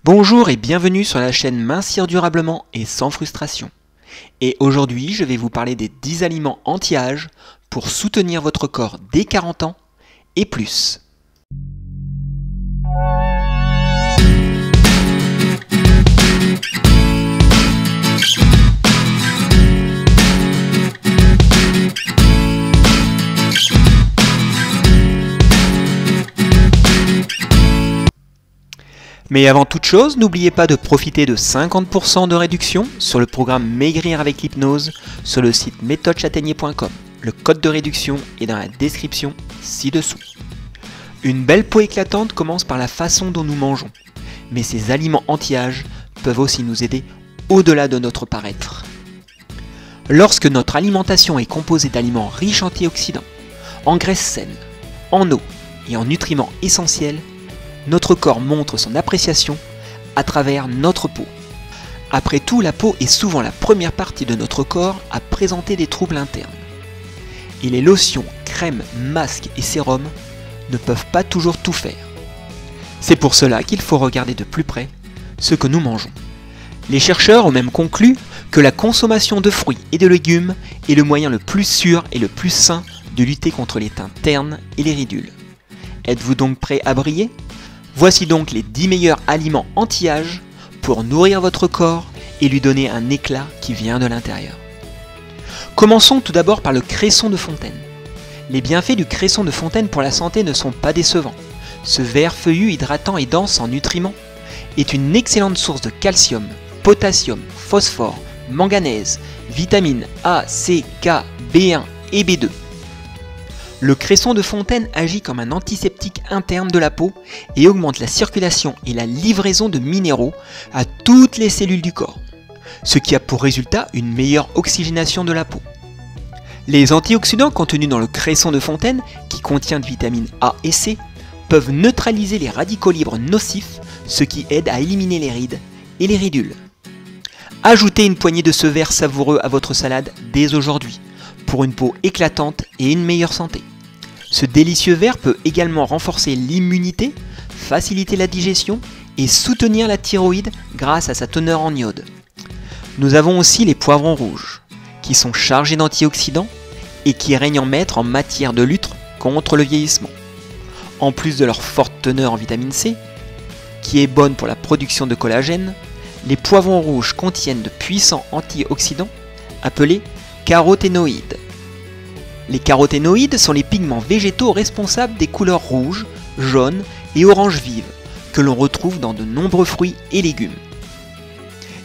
Bonjour et bienvenue sur la chaîne Mincir durablement et sans frustration. Et aujourd'hui, je vais vous parler des 10 aliments anti-âge pour soutenir votre corps dès 40 ans et plus. Mais avant toute chose, n'oubliez pas de profiter de 50% de réduction sur le programme Maigrir avec l'hypnose sur le site méthodechâtaignier.com. Le code de réduction est dans la description ci-dessous. Une belle peau éclatante commence par la façon dont nous mangeons, mais ces aliments anti-âge peuvent aussi nous aider au-delà de notre paraître. Lorsque notre alimentation est composée d'aliments riches en antioxydants, en graisses saines, en eau et en nutriments essentiels, notre corps montre son appréciation à travers notre peau. Après tout, la peau est souvent la première partie de notre corps à présenter des troubles internes. Et les lotions, crèmes, masques et sérums ne peuvent pas toujours tout faire. C'est pour cela qu'il faut regarder de plus près ce que nous mangeons. Les chercheurs ont même conclu que la consommation de fruits et de légumes est le moyen le plus sûr et le plus sain de lutter contre les teintes ternes et les ridules. Êtes-vous donc prêt à briller ? Voici donc les 10 meilleurs aliments anti-âge pour nourrir votre corps et lui donner un éclat qui vient de l'intérieur. Commençons tout d'abord par le cresson de fontaine. Les bienfaits du cresson de fontaine pour la santé ne sont pas décevants. Ce vert feuillu hydratant et dense en nutriments est une excellente source de calcium, potassium, phosphore, manganèse, vitamines A, C, K, B1 et B2. Le cresson de fontaine agit comme un antiseptique interne de la peau et augmente la circulation et la livraison de minéraux à toutes les cellules du corps, ce qui a pour résultat une meilleure oxygénation de la peau. Les antioxydants contenus dans le cresson de fontaine, qui contient de vitamines A et C, peuvent neutraliser les radicaux libres nocifs, ce qui aide à éliminer les rides et les ridules. Ajoutez une poignée de ce vert savoureux à votre salade dès aujourd'hui, pour une peau éclatante et une meilleure santé. Ce délicieux vert peut également renforcer l'immunité, faciliter la digestion et soutenir la thyroïde grâce à sa teneur en iode. Nous avons aussi les poivrons rouges, qui sont chargés d'antioxydants et qui règnent en maître en matière de lutte contre le vieillissement. En plus de leur forte teneur en vitamine C, qui est bonne pour la production de collagène, les poivrons rouges contiennent de puissants antioxydants appelés caroténoïdes. Les caroténoïdes sont les pigments végétaux responsables des couleurs rouge, jaune et orange vive que l'on retrouve dans de nombreux fruits et légumes.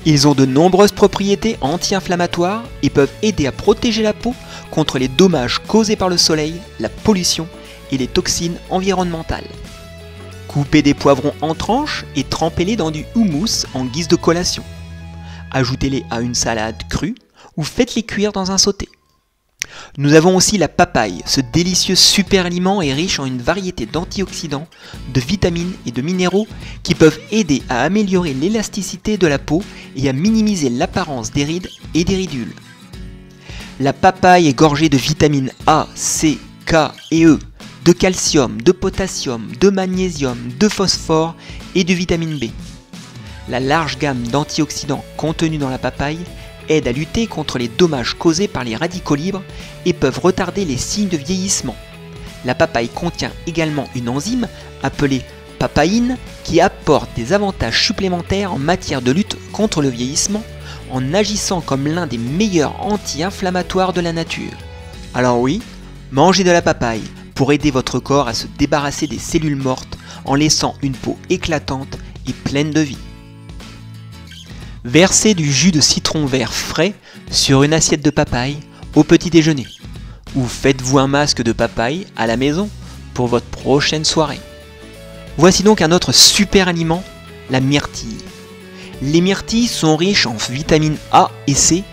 Ils ont de nombreuses propriétés anti-inflammatoires et peuvent aider à protéger la peau contre les dommages causés par le soleil, la pollution et les toxines environnementales. Coupez des poivrons en tranches et trempez-les dans du houmous en guise de collation. Ajoutez-les à une salade crue ou faites-les cuire dans un sauté. Nous avons aussi la papaye. Ce délicieux super aliment est riche en une variété d'antioxydants, de vitamines et de minéraux qui peuvent aider à améliorer l'élasticité de la peau et à minimiser l'apparence des rides et des ridules. La papaye est gorgée de vitamines A, C, K et E, de calcium, de potassium, de magnésium, de phosphore et de vitamine B. La large gamme d'antioxydants contenus dans la papaye aident à lutter contre les dommages causés par les radicaux libres et peuvent retarder les signes de vieillissement. La papaye contient également une enzyme appelée papaïne qui apporte des avantages supplémentaires en matière de lutte contre le vieillissement en agissant comme l'un des meilleurs anti-inflammatoires de la nature. Alors oui, mangez de la papaye pour aider votre corps à se débarrasser des cellules mortes en laissant une peau éclatante et pleine de vie. Versez du jus de citron vert frais sur une assiette de papaye au petit déjeuner. Ou faites-vous un masque de papaye à la maison pour votre prochaine soirée. Voici donc un autre super aliment, la myrtille. Les myrtilles sont riches en vitamines A et C,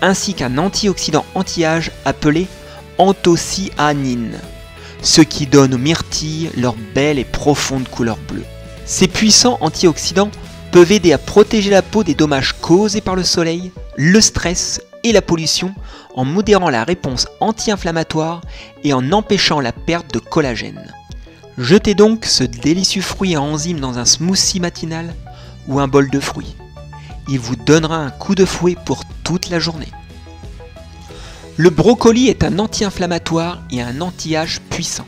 ainsi qu'un antioxydant anti-âge appelé anthocyanine, ce qui donne aux myrtilles leur belle et profonde couleur bleue. Ces puissants antioxydants peuvent aider à protéger la peau des dommages causés par le soleil, le stress et la pollution en modérant la réponse anti-inflammatoire et en empêchant la perte de collagène. Jetez donc ce délicieux fruit à enzymes dans un smoothie matinal ou un bol de fruits. Il vous donnera un coup de fouet pour toute la journée. Le brocoli est un anti-inflammatoire et un anti-âge puissant,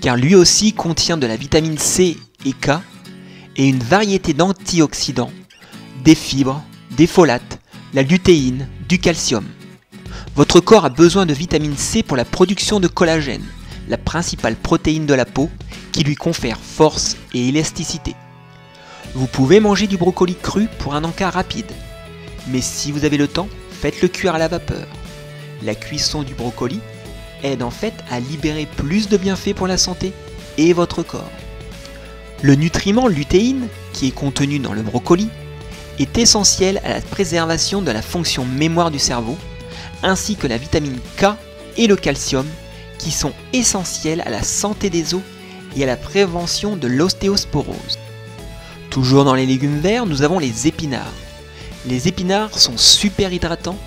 car lui aussi contient de la vitamine C et K et une variété d'antioxydants, des fibres, des folates, la lutéine, du calcium. Votre corps a besoin de vitamine C pour la production de collagène, la principale protéine de la peau, qui lui confère force et élasticité. Vous pouvez manger du brocoli cru pour un encas rapide, mais si vous avez le temps, faites-le cuire à la vapeur. La cuisson du brocoli aide en fait à libérer plus de bienfaits pour la santé et votre corps. Le nutriment lutéine, qui est contenu dans le brocoli, est essentiel à la préservation de la fonction mémoire du cerveau, ainsi que la vitamine K et le calcium, qui sont essentiels à la santé des os et à la prévention de l'ostéosporose. Toujours dans les légumes verts, nous avons les épinards. Les épinards sont super hydratants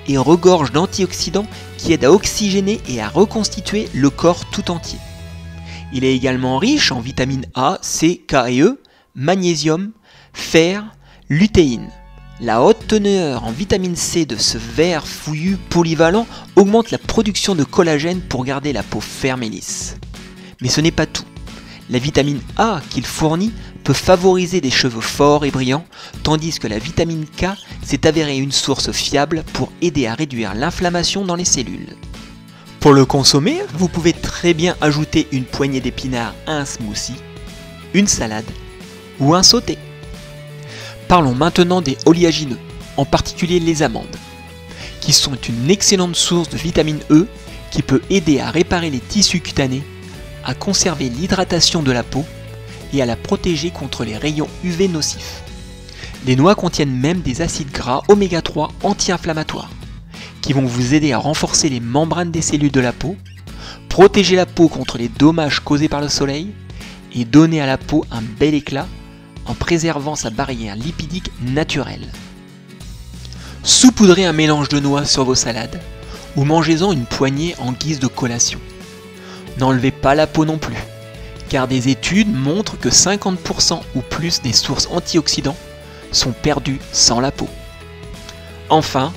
et regorgent d'antioxydants qui aident à oxygéner et à reconstituer le corps tout entier. Il est également riche en vitamines A, C, K et E, magnésium, fer, lutéine. La haute teneur en vitamine C de ce vert fouillu polyvalent augmente la production de collagène pour garder la peau ferme et lisse. Mais ce n'est pas tout. La vitamine A qu'il fournit peut favoriser des cheveux forts et brillants, tandis que la vitamine K s'est avérée une source fiable pour aider à réduire l'inflammation dans les cellules. Pour le consommer, vous pouvez très bien ajouter une poignée d'épinards à un smoothie, une salade ou un sauté. Parlons maintenant des oléagineux, en particulier les amandes, qui sont une excellente source de vitamine E qui peut aider à réparer les tissus cutanés, à conserver l'hydratation de la peau et à la protéger contre les rayons UV nocifs. Les noix contiennent même des acides gras oméga 3 anti-inflammatoires qui vont vous aider à renforcer les membranes des cellules de la peau, protéger la peau contre les dommages causés par le soleil et donner à la peau un bel éclat en préservant sa barrière lipidique naturelle. Saupoudrez un mélange de noix sur vos salades ou mangez-en une poignée en guise de collation. N'enlevez pas la peau non plus, car des études montrent que 50% ou plus des sources antioxydants sont perdues sans la peau. Enfin,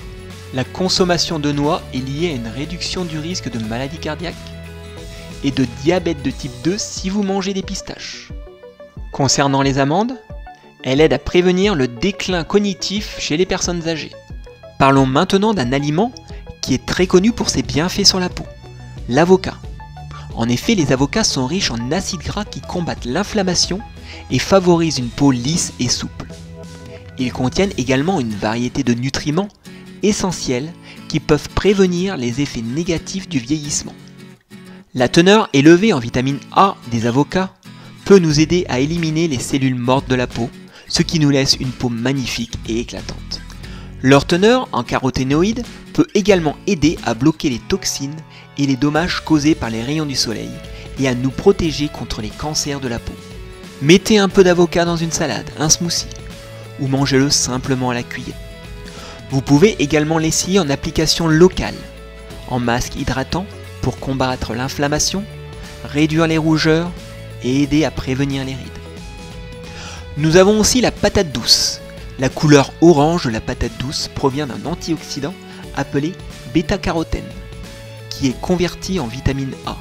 la consommation de noix est liée à une réduction du risque de maladie cardiaque et de diabète de type 2 si vous mangez des pistaches. Concernant les amandes, elle aide à prévenir le déclin cognitif chez les personnes âgées. Parlons maintenant d'un aliment qui est très connu pour ses bienfaits sur la peau, l'avocat. En effet, les avocats sont riches en acides gras qui combattent l'inflammation et favorisent une peau lisse et souple. Ils contiennent également une variété de nutriments essentiels qui peuvent prévenir les effets négatifs du vieillissement. La teneur élevée en vitamine A des avocats peut nous aider à éliminer les cellules mortes de la peau, ce qui nous laisse une peau magnifique et éclatante. Leur teneur en caroténoïdes peut également aider à bloquer les toxines et les dommages causés par les rayons du soleil et à nous protéger contre les cancers de la peau. Mettez un peu d'avocat dans une salade, un smoothie, ou mangez-le simplement à la cuillère. Vous pouvez également l'essayer en application locale, en masque hydratant pour combattre l'inflammation, réduire les rougeurs et aider à prévenir les rides. Nous avons aussi la patate douce. La couleur orange de la patate douce provient d'un antioxydant appelé bêta-carotène, qui est converti en vitamine A.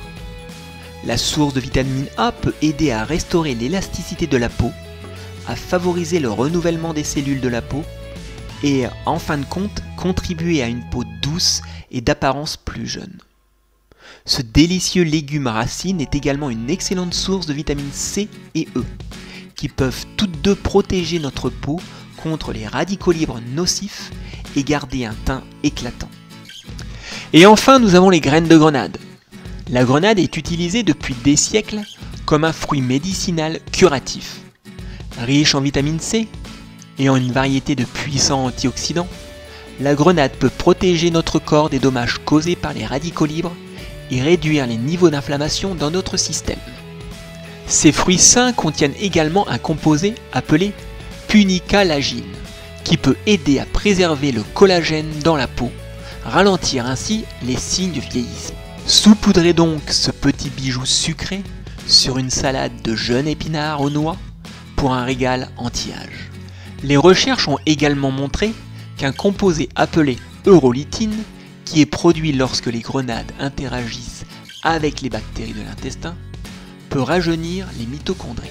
La source de vitamine A peut aider à restaurer l'élasticité de la peau, à favoriser le renouvellement des cellules de la peau et, en fin de compte, contribuer à une peau douce et d'apparence plus jeune. Ce délicieux légume racine est également une excellente source de vitamines C et E, qui peuvent toutes deux protéger notre peau contre les radicaux libres nocifs et garder un teint éclatant. Et enfin, nous avons les graines de grenade. La grenade est utilisée depuis des siècles comme un fruit médicinal curatif. Riche en vitamine C et en une variété de puissants antioxydants, la grenade peut protéger notre corps des dommages causés par les radicaux libres et réduire les niveaux d'inflammation dans notre système. Ces fruits sains contiennent également un composé appelé punicalagine, qui peut aider à préserver le collagène dans la peau, ralentir ainsi les signes du vieillissement. Saupoudrez donc ce petit bijou sucré sur une salade de jeunes épinards aux noix pour un régal anti-âge. Les recherches ont également montré qu'un composé appelé eurolytine, qui est produit lorsque les grenades interagissent avec les bactéries de l'intestin, peut rajeunir les mitochondries.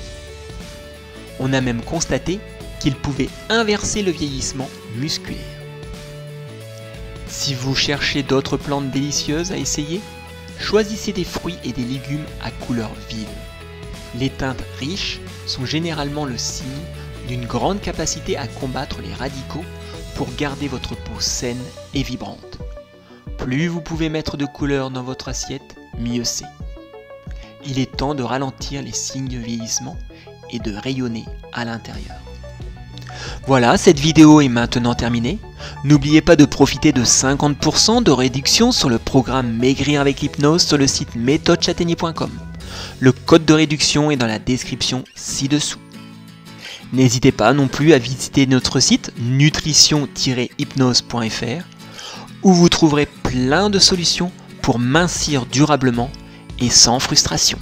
On a même constaté qu'il pouvait inverser le vieillissement musculaire. Si vous cherchez d'autres plantes délicieuses à essayer, choisissez des fruits et des légumes à couleur vive. Les teintes riches sont généralement le signe d'une grande capacité à combattre les radicaux pour garder votre peau saine et vibrante. Plus vous pouvez mettre de couleurs dans votre assiette, mieux c'est. Il est temps de ralentir les signes de vieillissement et de rayonner à l'intérieur. Voilà, cette vidéo est maintenant terminée. N'oubliez pas de profiter de 50% de réduction sur le programme Maigrir avec l'hypnose sur le site méthodechatenier.com. Le code de réduction est dans la description ci-dessous. N'hésitez pas non plus à visiter notre site nutrition-hypnose.fr où vous trouverez plein de solutions pour mincir durablement et sans frustration.